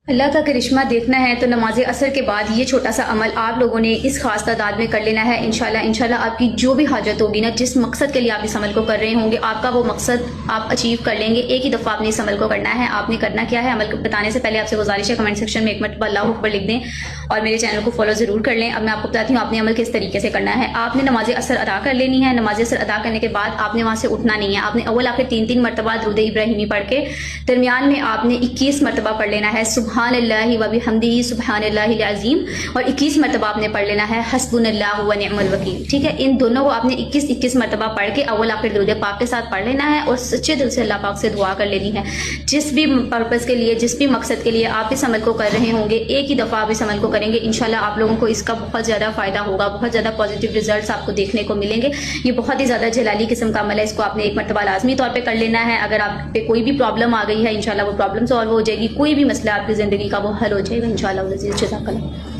اللہ کا کرشمہ دیکھنا ہے تو نماز عصر کے بعد یہ چھوٹا سا عمل آپ لوگوں نے اس خاص تعداد میں کر لینا ہے انشاءاللہ آپ کی جو بھی حاجت ہوگی نا، جس مقصد کے لیے آپ اس عمل کو کر رہے ہوں گے، آپ کا وہ مقصد آپ اچیو کر لیں گے۔ ایک ہی دفعہ آپ نے اس عمل کو کرنا ہے۔ آپ نے کرنا کیا ہے، عمل بتانے سے پہلے آپ سے گزارش ہے کمنٹ سیکشن میں ایک مرتبہ اللہ اکبر لکھ دیں اور میرے چینل کو فالو ضرور کر لیں۔ اب میں آپ کو بتاتی ہوں آپ نے عمل کس طریقے سے کرنا ہے۔ آپ نے نماز عصر ادا کر لینی ہے۔ نماز عصر ادا کرنے کے بعد آپ نے وہاں سے اٹھنا نہیں ہے۔ آپ نے اول آخر 3 مرتبہ درود ابراہیمی پڑھ کے درمیان میں آپ نے 21 مرتبہ پڑھ لینا ہے سبحان اللہ و بحمدہ سبحان اللہ العظیم، اور 21 مرتبہ آپ نے پڑھ لینا ہے حسبنا اللہ و نعم الوکیل۔ ٹھیک ہے، ان دونوں کو آپ نے 21 مرتبہ پڑھ کے اول آخر درود پاک کے ساتھ پڑھ لینا ہے اور سچے دل سے اللہ پاک سے دعا کر لینی ہے۔ جس بھی پرپس کے لیے، جس بھی مقصد کے لیے آپ اس عمل کو کر رہے ہوں گے، ایک ہی دفعہ آپ اس عمل کو کریں گے، انشاءاللہ آپ لوگوں کو اس کا بہت زیادہ فائدہ ہوگا، بہت زیادہ پازیٹیو ریزلٹس آپ کو دیکھنے کو ملیں گے۔ یہ بہت ہی زیادہ جلالی قسم کا عمل ہے، اس کو آپ نے ایک مرتبہ لازمی طور پہ کر لینا ہے۔ اگر آپ پہ کوئی بھی پرابلم آ گئی ہے، انشاءاللہ وہ پرابلم سالو ہو جائے گی، کوئی بھی مسئلہ آپ کی زندگی کا وہ حل ہو جائے گا انشاءاللہ۔ جزاک اللہ۔